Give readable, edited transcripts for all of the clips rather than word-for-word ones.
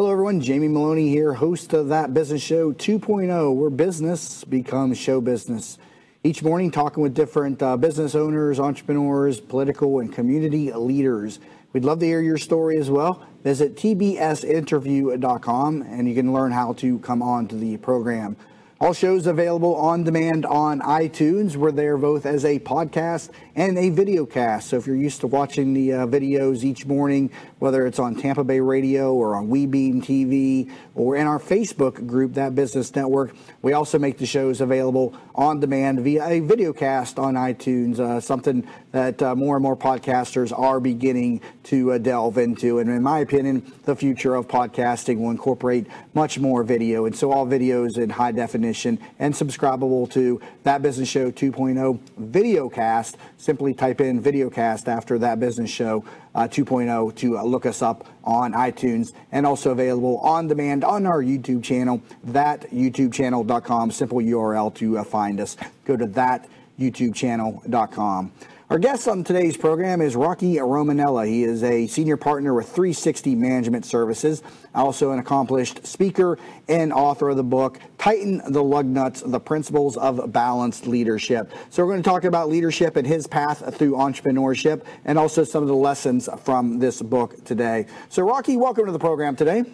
Hello, everyone. Jamie Maloney here, host of That Business Show 2.0, where business becomes show business. Each morning, talking with different business owners, entrepreneurs, political, and community leaders. We'd love to hear your story as well. Visit tbsinterview.com, and you can learn how to come on to the program. All shows available on demand on iTunes. We're there both as a podcast and a video cast. So if you're used to watching the videos each morning, whether it's on Tampa Bay Radio or on WeBeam TV or in our Facebook group, That Business Network, we also make the shows available on demand via a video cast on iTunes, something that more and more podcasters are beginning to delve into. And in my opinion, the future of podcasting will incorporate much more video. And so all videos in high definition and subscribable to That Business Show 2.0 Videocast. Simply type in Videocast after That Business Show 2.0 to look us up on iTunes, and also available on demand on our YouTube channel, thatyoutubechannel.com. Simple URL to find us. Go to thatyoutubechannel.com. Our guest on today's program is Rocky Romanella. He is a senior partner with 360 Management Services, also an accomplished speaker and author of the book, Tighten the Lug Nuts, The Principles of Balanced Leadership. So we're going to talk about leadership and his path through entrepreneurship, and also some of the lessons from this book today. So Rocky, welcome to the program today.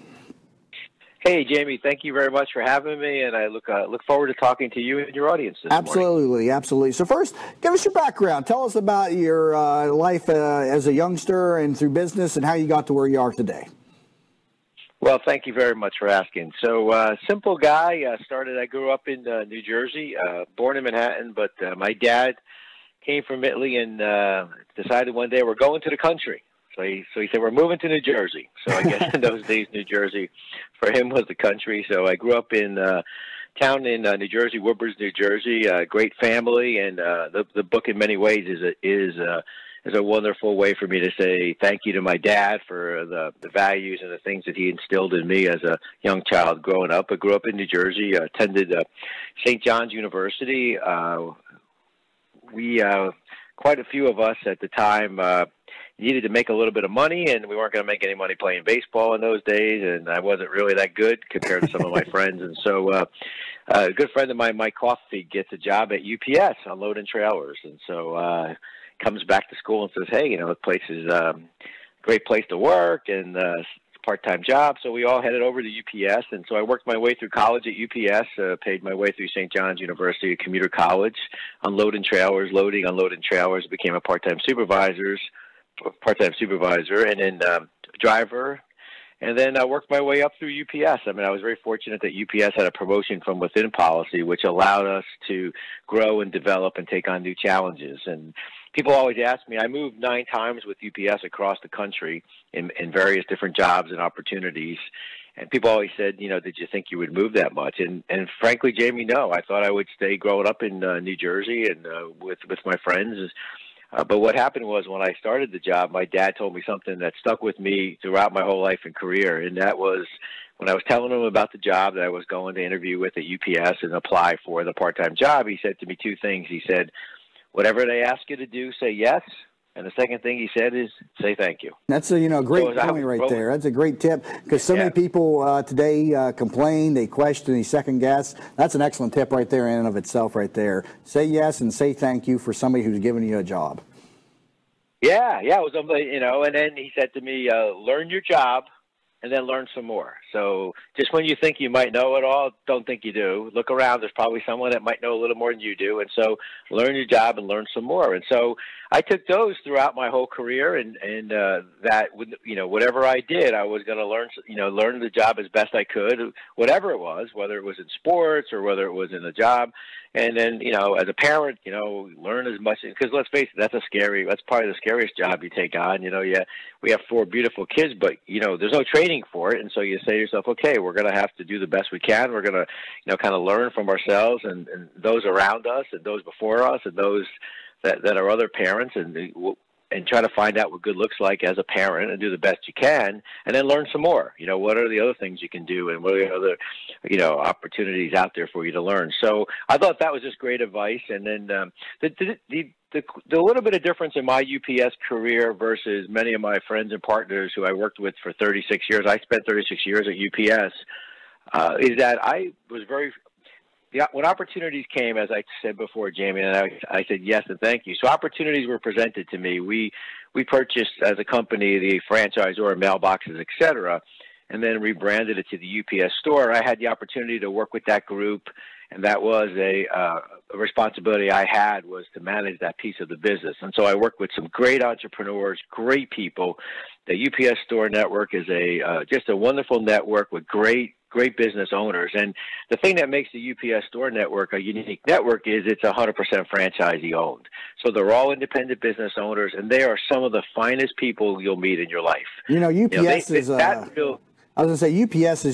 Hey, Jamie, thank you very much for having me, and I look forward to talking to you and your audience this morning. Absolutely. So first, give us your background. Tell us about your life as a youngster and through business and how you got to where you are today. Well, thank you very much for asking. So, simple guy. I grew up in New Jersey, born in Manhattan, but my dad came from Italy and decided one day we're going to the country. So he said, we're moving to New Jersey. So I guess in those days, New Jersey for him was the country. So I grew up in town in New Jersey, Woodbridge, New Jersey, great family. And the book in many ways is a wonderful way for me to say thank you to my dad for the values and the things that he instilled in me as a young child growing up. I grew up in New Jersey, attended St. John's University. Quite a few of us at the time needed to make a little bit of money, and we weren't going to make any money playing baseball in those days, and I wasn't really that good compared to some of my friends. And so a good friend of mine, Mike Coffey, gets a job at UPS unloading trailers, and so comes back to school and says, hey, the place is a great place to work, and it's a part-time job. So we all headed over to UPS, and so I worked my way through college at UPS, paid my way through St. John's University, a commuter college, unloading trailers, unloading trailers, became a part-time supervisor, and then driver, and then I worked my way up through UPS. I mean, I was very fortunate that UPS had a promotion from within policy, which allowed us to grow and develop and take on new challenges. And people always ask me, I moved 9 times with UPS across the country in various different jobs and opportunities. And people always said, did you think you would move that much? And frankly, Jamie, no. I thought I would stay growing up in New Jersey and with my friends. But what happened was when I started the job, my dad told me something that stuck with me throughout my whole life and career, and that was when I was telling him about the job that I was going to interview with at UPS and apply for the part-time job. He said to me 2 things. He said, whatever they ask you to do, say yes. And the second thing he said is, say thank you. That's a great point right there. That's a great tip, because so many people today complain, they question, they second guess. That's an excellent tip right there in and of itself right there. Say yes and say thank you for somebody who's giving you a job. Yeah, it was and then he said to me, learn your job and then learn some more. So just when you think you might know it all, don't think you do. Look around. There's probably someone that might know a little more than you do. And so learn your job and learn some more. And so I took those throughout my whole career, and that, whatever I did, I was going to learn the job as best I could, whatever it was, whether it was in sports or whether it was in a job. And then, as a parent, learn as much, because let's face it, that's probably the scariest job you take on. We have 4 beautiful kids, but, there's no training for it. And so you say to yourself, okay, we're going to have to do the best we can. We're going to, kind of learn from ourselves and those around us and those before us and those that are other parents. And try to find out what good looks like as a parent and do the best you can, and then learn some more. What are the other things you can do, and what are the other, opportunities out there for you to learn? So I thought that was just great advice. And then the little bit of difference in my UPS career versus many of my friends and partners who I worked with for 36 years, I spent 36 years at UPS, is that I was when opportunities came, as I said before, Jamie, and I said yes and thank you. So opportunities were presented to me. We purchased as a company the franchisor, mailboxes, et cetera, and then rebranded it to the UPS store. I had the opportunity to work with that group, and that was a responsibility I had, was to manage that piece of the business. And so I worked with some great entrepreneurs, great people. The UPS store network is just a wonderful network with great business owners. And the thing that makes the UPS store network a unique network is it's 100% franchisee owned. So they're all independent business owners, and they are some of the finest people you'll meet in your life. UPS is I was going to say, UPS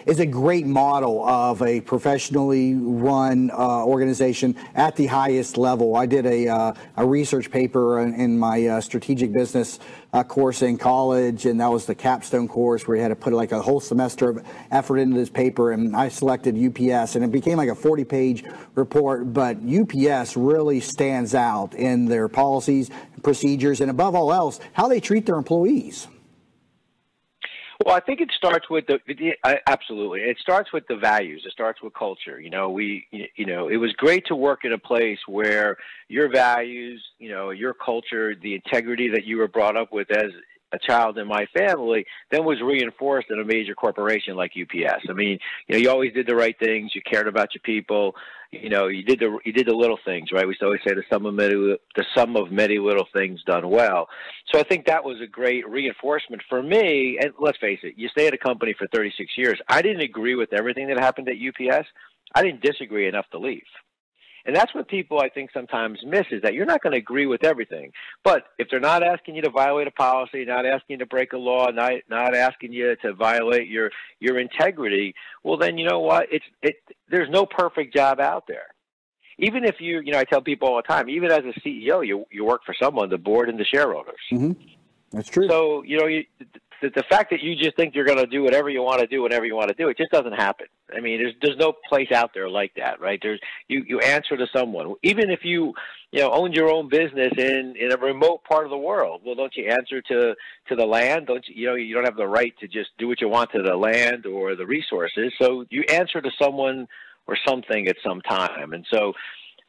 is a great model of a professionally run organization at the highest level. I did a research paper in my strategic business course in college, and that was the capstone course where you had to put like a whole semester of effort into this paper, and I selected UPS, and it became like a 40-page report. But UPS really stands out in their policies, procedures, and above all else, how they treat their employees. Well, I think it starts with absolutely. It starts with the values. It starts with culture. It was great to work in a place where your values, your culture, the integrity that you were brought up with as a child in my family, then was reinforced in a major corporation like UPS. I mean, you always did the right things. You cared about your people. You did the little things, right? We always say the sum of many little things done well. So I think that was a great reinforcement for me. And let's face it, you stay at a company for 36 years. I didn't agree with everything that happened at UPS. I didn't disagree enough to leave. And that's what people, I think, sometimes miss, is that you're not going to agree with everything. But if they're not asking you to violate a policy, not asking you to break a law, not asking you to violate your integrity, well, then you know what? There's no perfect job out there. Even if I tell people all the time, even as a CEO, you work for someone, the board and the shareholders. Mm-hmm. That's true. So, the fact that you just think you're going to do whatever you want to do whenever you want to do it just doesn't happen. I mean, there's no place out there like that, right? You answer to someone. Even if you own your own business in a remote part of the world, well, don't you answer to the land? You don't have the right to just do what you want to the land or the resources. So you answer to someone or something at some time. And so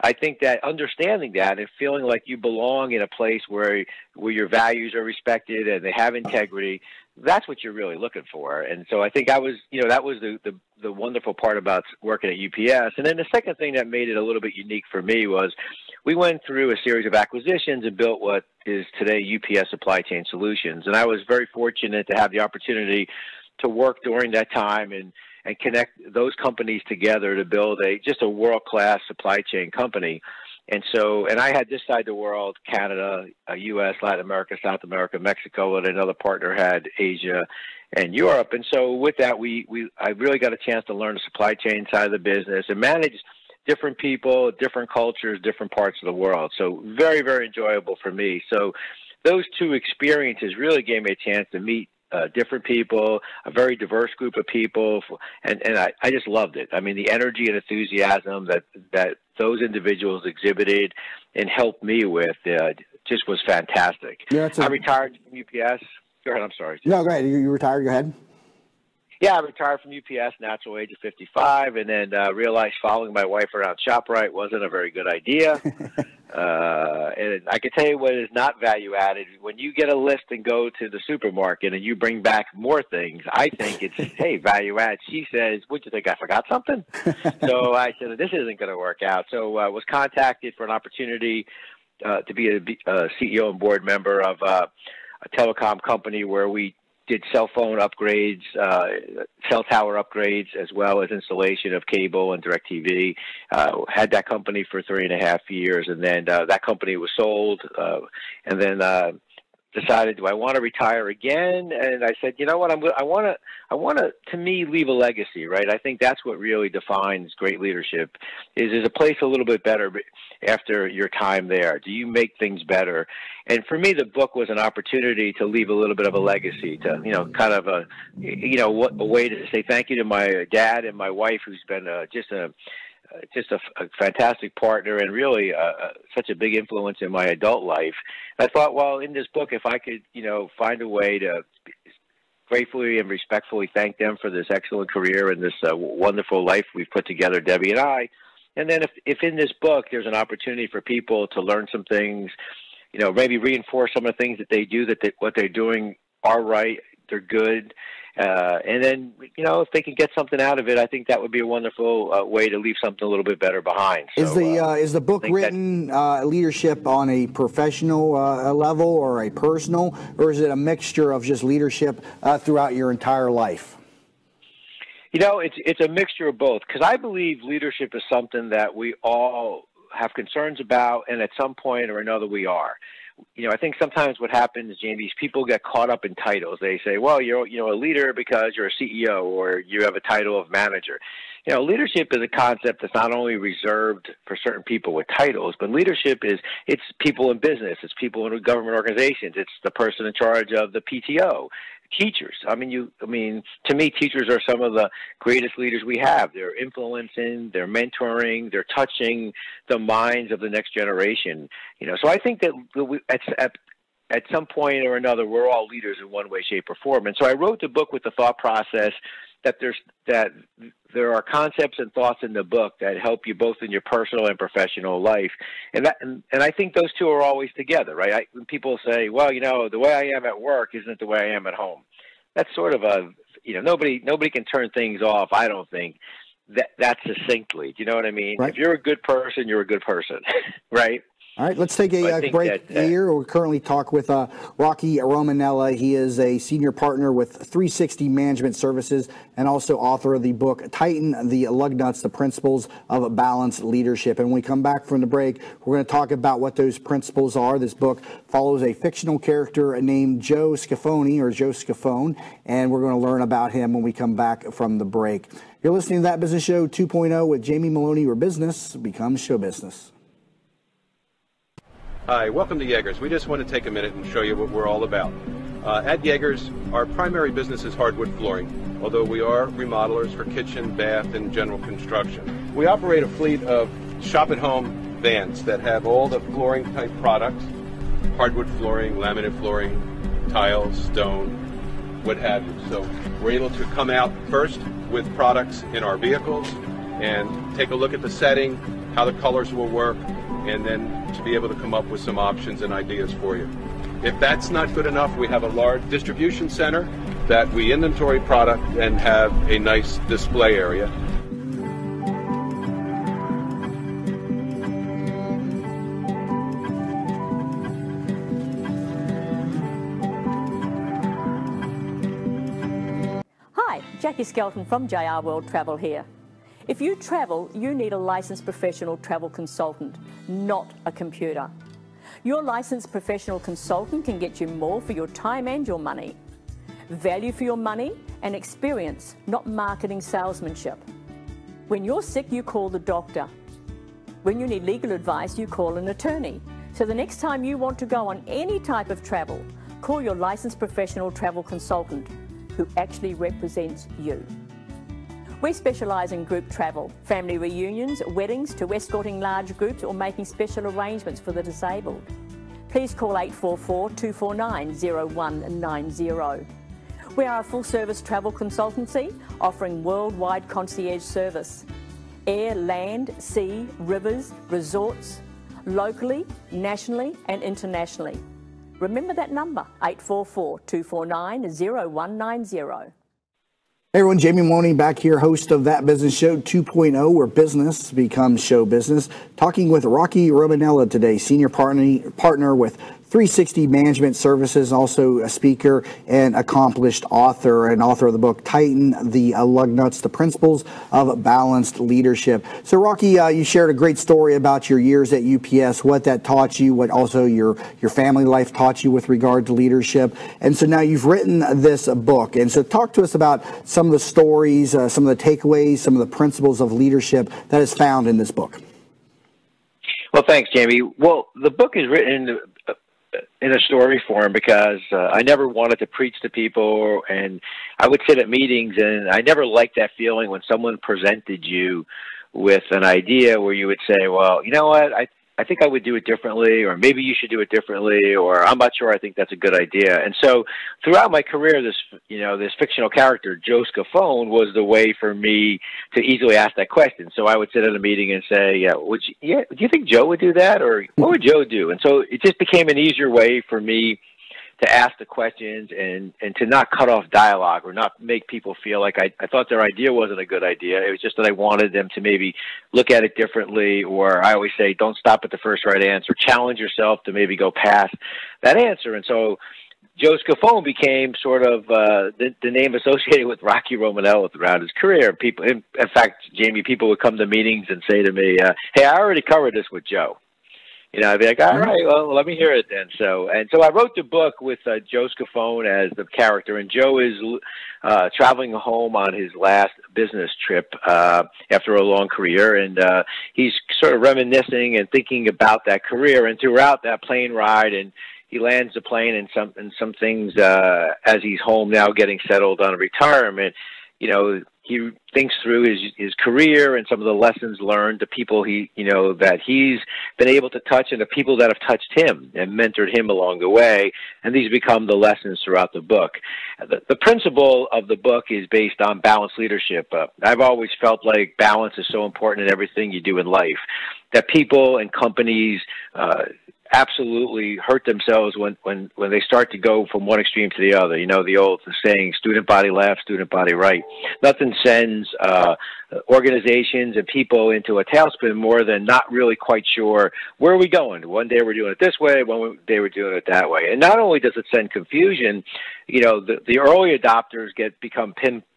I think that understanding that and feeling like you belong in a place where your values are respected and they have integrity, that's what you're really looking for. And so I think that was the wonderful part about working at UPS. And then the second thing that made it a little bit unique for me was we went through a series of acquisitions and built what is today UPS Supply Chain Solutions. And I was very fortunate to have the opportunity to work during that time and connect those companies together to build just a world-class supply chain company. And I had this side of the world, Canada, U.S., Latin America, South America, Mexico, and another partner had Asia and Europe. And so with that, I really got a chance to learn the supply chain side of the business and manage different people, different cultures, different parts of the world. So very, very enjoyable for me. So those two experiences really gave me a chance to meet different people, a very diverse group of people, and I just loved it. I mean, the energy and enthusiasm that those individuals exhibited and helped me with just was fantastic. Yeah, I retired from UPS. Go ahead, I'm sorry. No, go ahead. You retired? Go ahead. Yeah, I retired from UPS, natural age of 55, and then realized following my wife around ShopRite wasn't a very good idea. And I can tell you what is not value added. When you get a list and go to the supermarket and you bring back more things, I think it's, hey, value add. She says, "What'd you think? I forgot something?" So I said, this isn't going to work out. So I was contacted for an opportunity to be a CEO and board member of a telecom company where we did cell phone upgrades, cell tower upgrades, as well as installation of cable and DirecTV. Had that company for 3.5 years, and then that company was sold. And then decided, do I want to retire again? And I said, you know what, I want to, to me, leave a legacy, right? I think that's what really defines great leadership, is a place a little bit better after your time there. Do you make things better? And for me, the book was an opportunity to leave a little bit of a legacy, to, kind of a way to say thank you to my dad and my wife, who's been just a fantastic partner and really such a big influence in my adult life. And I thought, well, in this book, if I could, find a way to gratefully and respectfully thank them for this excellent career and this wonderful life we've put together, Debbie and I. And then if in this book there's an opportunity for people to learn some things, maybe reinforce some of the things that they do, what they're doing are right, they're good. And then, if they can get something out of it, I think that would be a wonderful way to leave something a little bit better behind. So, is the book written leadership on a professional level or a personal, or is it a mixture of just leadership throughout your entire life? It's a mixture of both, because I believe leadership is something that we all have concerns about, and at some point or another we are. I think sometimes what happens, Jamie, is people get caught up in titles. They say, well, you're a leader because you're a CEO or you have a title of manager. Leadership is a concept that's not only reserved for certain people with titles, but leadership it's people in business, it's people in government organizations, it's the person in charge of the PTO. Teachers. To me, teachers are some of the greatest leaders we have. They're influencing, they're mentoring, they're touching the minds of the next generation. So I think that at some point or another, we're all leaders in one way, shape, or form. And so I wrote the book with the thought process that there are concepts and thoughts in the book that help you both in your personal and professional life, and I think those two are always together, right? When people say, well, the way I am at work isn't the way I am at home, that's sort of nobody can turn things off, I don't think, that succinctly. Do you know what I mean? Right. If you're a good person, you're a good person, right? All right, let's take a break here. We'll currently talk with Rocky Romanella. He is a senior partner with 360 Management Services and also author of the book, Tighten the Lug Nuts, The Principles of Balanced Leadership. And when we come back from the break, we're going to talk about what those principles are. This book follows a fictional character named Joe Scafone, and we're going to learn about him when we come back from the break. You're listening to That Business Show 2.0 with Jamie Maloney, where business becomes show business. Hi, welcome to Yeagers. We just want to take a minute and show you what we're all about. At Yeagers, our primary business is hardwood flooring, although we are remodelers for kitchen, bath, and general construction. We operate a fleet of shop-at-home vans that have all the flooring-type products, hardwood flooring, laminate flooring, tiles, stone, what have you. So we're able to come out first with products in our vehicles and take a look at the setting, how the colors will work, and then to be able to come up with some options and ideas for you. If that's not good enough, we have a large distribution center that we inventory product and have a nice display area. Hi, Jackie Skelton from JR World Travel here. If you travel, you need a licensed professional travel consultant, not a computer. Your licensed professional consultant can get you more for your time and your money. Value for your money and experience, not marketing salesmanship. When you're sick, you call the doctor. When you need legal advice, you call an attorney. So the next time you want to go on any type of travel, call your licensed professional travel consultant who actually represents you. We specialise in group travel, family reunions, weddings, to escorting large groups or making special arrangements for the disabled. Please call 844-249-0190. We are a full-service travel consultancy offering worldwide concierge service. Air, land, sea, rivers, resorts, locally, nationally and internationally. Remember that number, 844-249-0190. Hey everyone, Jamie Maloney back here, host of That Business Show 2.0, where business becomes show business. Talking with Rocky Romanella today, senior partner with 360 Management Services, also a speaker and accomplished author, and author of the book Tighten the Lug Nuts, The Principles of Balanced Leadership. So Rocky, you shared a great story about your years at UPS, what that taught you, what also your family life taught you with regard to leadership. And so now you've written this book. And so talk to us about some of the stories, some of the takeaways, some of the principles of leadership that is found in this book. Well, thanks, Jamie. Well, the book is written in a story form because I never wanted to preach to people, and I would sit at meetings, and I never liked that feeling when someone presented you with an idea where you would say, well, you know what, I think I would do it differently, or maybe you should do it differently, or I'm not sure I think that's a good idea. And so throughout my career, this fictional character, Joe Scafone, was the way for me to easily ask that question. So I would sit at a meeting and say, do you think Joe would do that? Or what would Joe do? And so it just became an easier way for me to ask the questions and to not cut off dialogue or not make people feel like I thought their idea wasn't a good idea. It was just that I wanted them to maybe look at it differently, or I always say, don't stop at the first right answer. Challenge yourself to maybe go past that answer. And so Joe Scafone became sort of the name associated with Rocky Romanella throughout his career. People, in fact, Jamie, people would come to meetings and say to me, hey, I already covered this with Joe. You know, I'd be like, all right, well, let me hear it then. So I wrote the book with Joe Scafone as the character, and Joe is traveling home on his last business trip after a long career, and he's sort of reminiscing and thinking about that career. And throughout that plane ride, and he lands the plane and some things as he's home now, getting settled on retirement. You know, he thinks through his career and some of the lessons learned, the people that he's been able to touch, and the people that have touched him and mentored him along the way. And these become the lessons throughout the book. The principle of the book is based on balanced leadership. I've always felt like balance is so important in everything you do in life, that people and companies absolutely hurt themselves when they start to go from one extreme to the other. You know, the old saying, student body left, student body right. Nothing sends organizations and people into a tailspin more than not really quite sure where are we going. One day we're doing it this way, one day we're doing it that way. And not only does it send confusion, you know, the early adopters become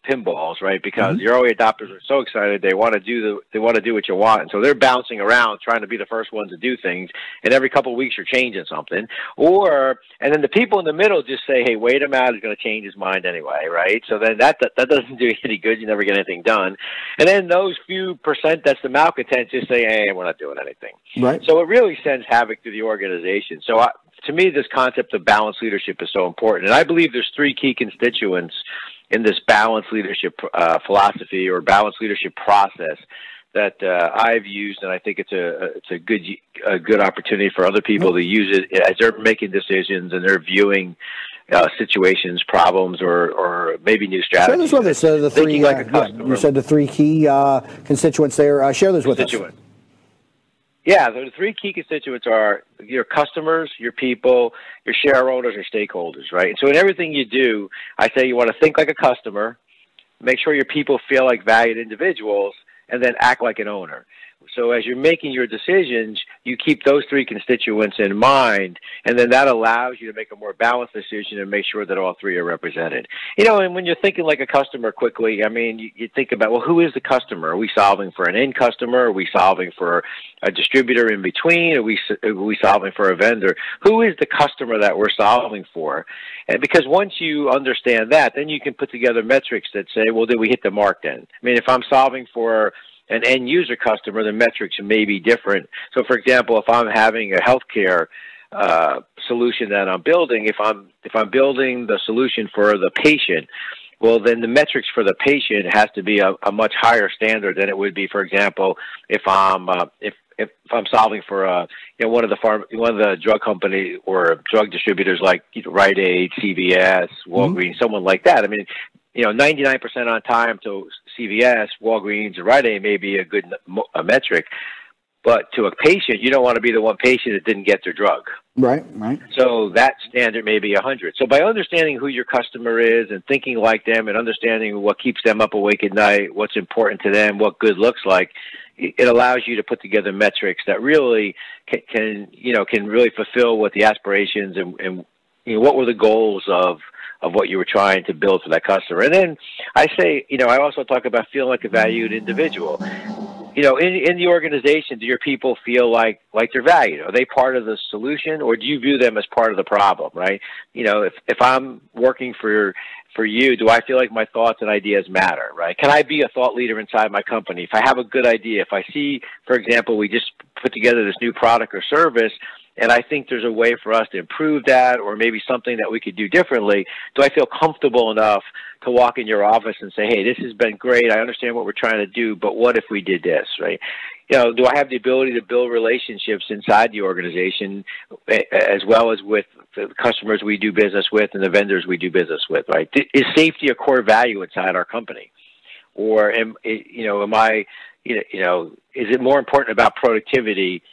pinballs, right? Because the early adopters are so excited, they want to do what you want, and so they're bouncing around trying to be the first ones to do things. And every couple of weeks you're changing something, and then the people in the middle just say, "Hey, wait a minute, he's going to change his mind anyway," right? So then that doesn't do you any good. You never get anything done. And then those few percent that's the malcontents just say, "Hey, we're not doing anything." Right. So it really sends havoc to the organization. So to me, this concept of balanced leadership is so important. And I believe there's three key constituents in this balanced leadership philosophy or balanced leadership process that I've used, and I think it's a good opportunity for other people to use it as they're making decisions and they're viewing situations, problems, or maybe new strategies. Share this with us. The three, like a customer. You said the three key constituents there. Share this with us. Yeah, the three key constituents are your customers, your people, your share owners, or stakeholders, right? And so in everything you do, I say you want to think like a customer, make sure your people feel like valued individuals, and then act like an owner. So as you're making your decisions, you keep those three constituents in mind, and then that allows you to make a more balanced decision and make sure that all three are represented. You know, and when you're thinking like a customer quickly, I mean, you think about, well, who is the customer? Are we solving for an end customer? Are we solving for a distributor in between? Are we solving for a vendor? Who is the customer that we're solving for? And because once you understand that, then you can put together metrics that say, well, did we hit the mark then? I mean, if I'm solving for an end user customer, the metrics may be different. So, for example, if I'm having a healthcare solution that I'm building, if I'm building the solution for the patient, well, then the metrics for the patient has to be a much higher standard than it would be, for example, if I'm solving for one of the drug company or drug distributors like Rite Aid, CVS, Walgreens, someone like that. I mean, 99% on time to CVS, Walgreens, or Rite Aid may be a good metric. But to a patient, you don't want to be the one patient that didn't get their drug. Right, right. So that standard may be 100. So by understanding who your customer is and thinking like them and understanding what keeps them up awake at night, what's important to them, what good looks like, it allows you to put together metrics that really can really fulfill what the aspirations and what were the goals of what you were trying to build for that customer. And then I say, I also talk about feeling like a valued individual. In the organization, do your people feel like they're valued? Are they part of the solution, or do you view them as part of the problem, right? If I'm working for you, do I feel like my thoughts and ideas matter, right? Can I be a thought leader inside my company? If I have a good idea, if I see, for example, we just put together this new product or service, and I think there's a way for us to improve that, or maybe something that we could do differently, do I feel comfortable enough to walk in your office and say, hey, this has been great, I understand what we're trying to do, but what if we did this, right? Do I have the ability to build relationships inside the organization as well as with the customers we do business with and the vendors we do business with, right? Is safety a core value inside our company? Or is it more important about productivity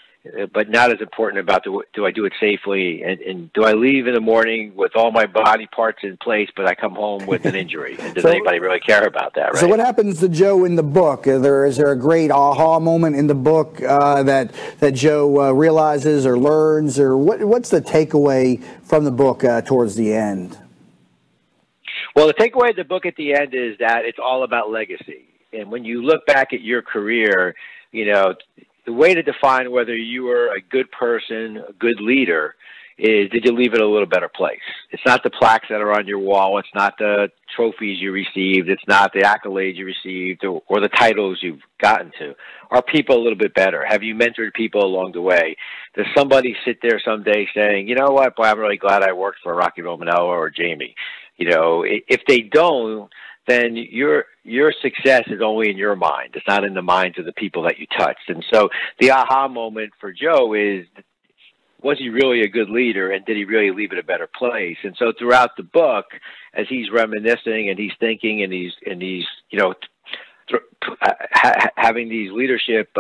but not as important about do I do it safely, and do I leave in the morning with all my body parts in place, but I come home with an injury? And does anybody really care about that, right? So what happens to Joe in the book? Is there a great aha moment in the book that Joe realizes or learns, or what's the takeaway from the book towards the end? Well, the takeaway of the book at the end is that it's all about legacy. And when you look back at your career, the way to define whether you were a good person, a good leader, is did you leave it a little better place? It's not the plaques that are on your wall. It's not the trophies you received. It's not the accolades you received or the titles you've gotten to. Are people a little bit better? Have you mentored people along the way? Does somebody sit there someday saying, you know what, boy, I'm really glad I worked for Rocky Romanella or Jamie? If they don't, then your success is only in your mind. It's not in the minds of the people that you touched. And so the aha moment for Joe is, was he really a good leader, and did he really leave it a better place? And so throughout the book, as he's reminiscing and he's thinking and he's having these leadership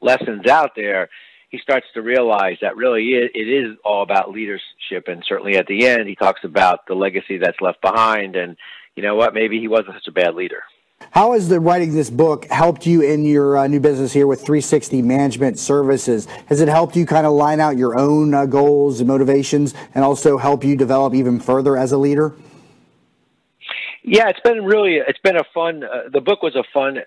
lessons out there, he starts to realize that really it is all about leadership. And certainly at the end, he talks about the legacy that's left behind, and you know what, maybe he wasn't such a bad leader. How has writing this book helped you in your new business here with 360 Management Services? Has it helped you kind of line out your own goals and motivations, and also help you develop even further as a leader? Yeah, it's been a fun, the book was a fun,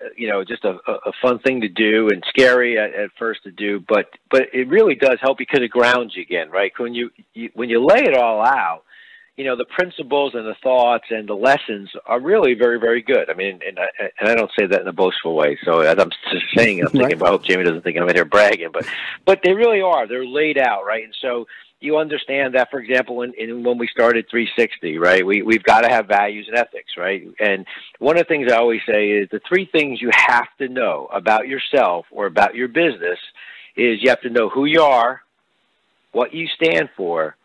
just a fun thing to do, and scary at first to do, but it really does help because it grounds you again, right? When you lay it all out, the principles and the thoughts and the lessons are really very, very good. I mean, and I don't say that in a boastful way. So as I'm just saying, I'm thinking, well, I hope Jamie doesn't think I'm in here bragging, but they really are. They're laid out, right? And so you understand that, for example, when we started 360, right, we've got to have values and ethics, right? And one of the things I always say is the three things you have to know about yourself or about your business is you have to know who you are, what you stand for,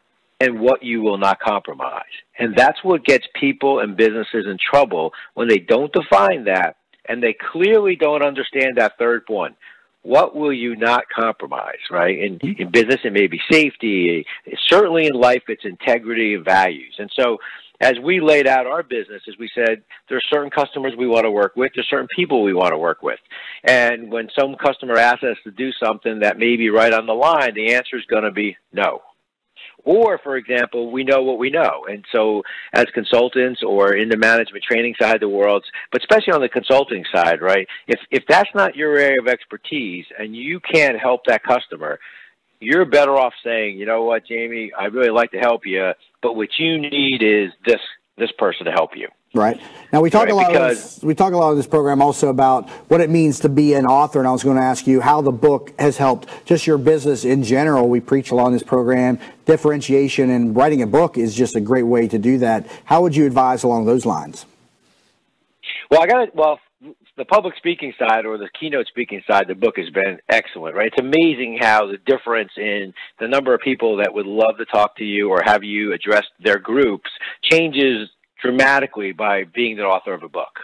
and what you will not compromise. And that's what gets people and businesses in trouble when they don't define that, and they clearly don't understand that third one. What will you not compromise, right? In business, it may be safety. Certainly in life, it's integrity and values. And so as we laid out our business, as we said, there are certain customers we want to work with. There's certain people we want to work with. And when some customer asks us to do something that may be right on the line, the answer is going to be no. Or, for example, we know what we know. And so as consultants or in the management training side of the world, but especially on the consulting side, right, if that's not your area of expertise and you can't help that customer, you're better off saying, you know what, Jamie, I'd really like to help you, but what you need is this person to help you. Right. Now, we talk a lot of this program also about what it means to be an author, and I was going to ask you how the book has helped just your business in general. We preach a lot on this program. Differentiation, and writing a book is just a great way to do that. How would you advise along those lines? Well, the public speaking side or the keynote speaking side, the book has been excellent, right? It's amazing how the difference in the number of people that would love to talk to you or have you address their groups changes dramatically by being the author of a book.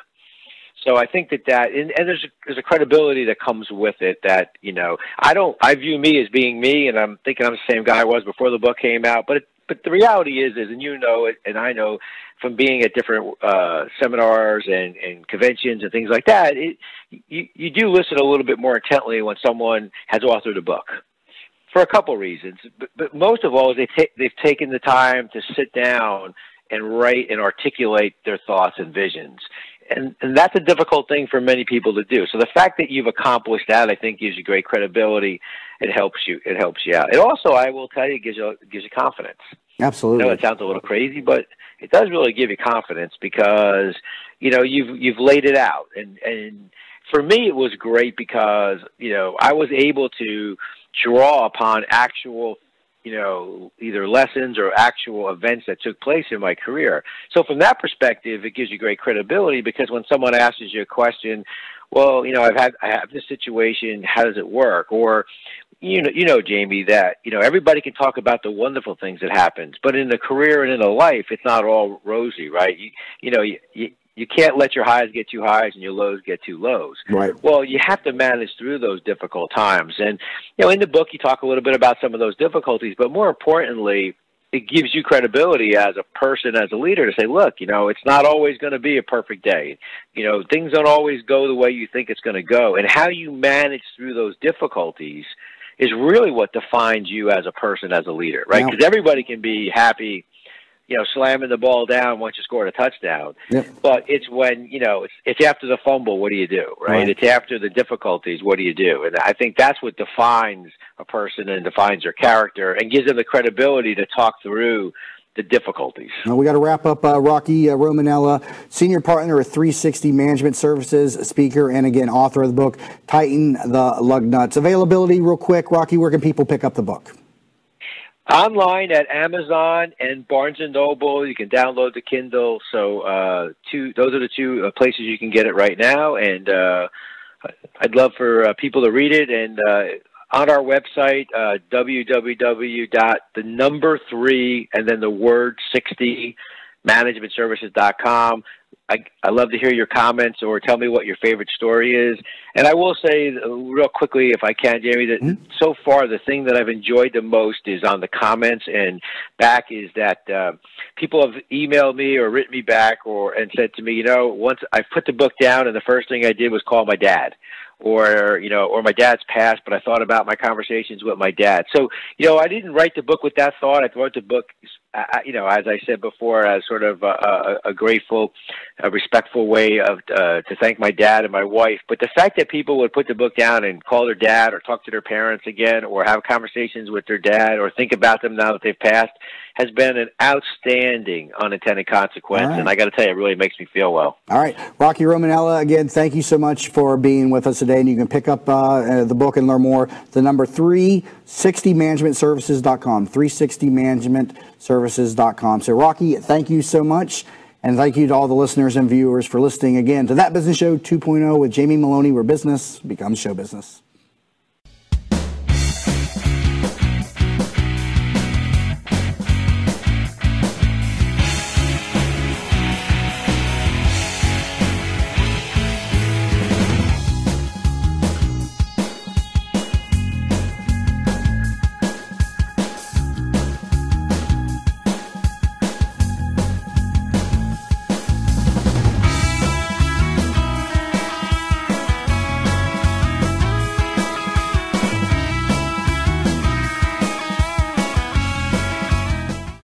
So I think that and there's a credibility that comes with it that, you know, I view me as being me, and I'm thinking I'm the same guy I was before the book came out. But the reality is, and you know it, and I know from being at different seminars and conventions and things like that, you do listen a little bit more intently when someone has authored a book. For a couple reasons, but most of all is they've taken the time to sit down and write and articulate their thoughts and visions. And that's a difficult thing for many people to do. So the fact that you've accomplished that, I think, gives you great credibility. It helps you out. It also, I will tell you, gives you confidence. Absolutely. I know it sounds a little crazy, but it does really give you confidence because, you know, you've laid it out. And for me, it was great because, you know, I was able to draw upon actual, you know, either lessons or actual events that took place in my career. So from that perspective, it gives you great credibility because when someone asks you a question, well, you know, I have this situation, how does it work? Or, you know, Jamie, that, you know, everybody can talk about the wonderful things that happens, but in a career and in a life, it's not all rosy, right? You can't let your highs get too highs and your lows get too lows. Right. Well, you have to manage through those difficult times. And, you know, in the book, you talk a little bit about some of those difficulties, but more importantly, it gives you credibility as a person, as a leader, to say, look, you know, it's not always going to be a perfect day. You know, things don't always go the way you think it's going to go. And how you manage through those difficulties is really what defines you as a person, as a leader, right? Because everybody can be happy, you know, slamming the ball down once you scored a touchdown. Yep. But it's when, you know, it's after the fumble, what do you do, right? It's after the difficulties, what do you do? And I think that's what defines a person and defines their character and gives them the credibility to talk through the difficulties. Now we got to wrap up. Rocky Romanella, senior partner at 360 Management Services, speaker, and again, author of the book, Tighten the Lug Nuts. Availability real quick. Rocky, where can people pick up the book? Online at Amazon and Barnes & Noble. You can download the Kindle. So those are the two places you can get it right now. And I'd love for people to read it. And on our website, www.3 and then the word 60 managementservices.com. I love to hear your comments or tell me what your favorite story is. And I will say real quickly, if I can, Jamie, that so far the thing that I've enjoyed the most is on the comments and back is that people have emailed me or written me back and said to me, you know, once I put the book down and the first thing I did was call my dad. Or, you know, or my dad's passed, but I thought about my conversations with my dad. So, you know, I didn't write the book with that thought. I wrote the book, you know, as I said before, as sort of a grateful, respectful way of to thank my dad and my wife. But the fact that people would put the book down and call their dad or talk to their parents again or have conversations with their dad or think about them now that they've passed has been an outstanding unintended consequence. Right. And I got to tell you, it really makes me feel well. All right. Rocky Romanella, again, thank you so much for being with us today. And you can pick up the book and learn more. The number 360managementservices.com, 360managementservices.com. So, Rocky, thank you so much. And thank you to all the listeners and viewers for listening again to That Business Show 2.0 with Jamie Maloney, where business becomes show business.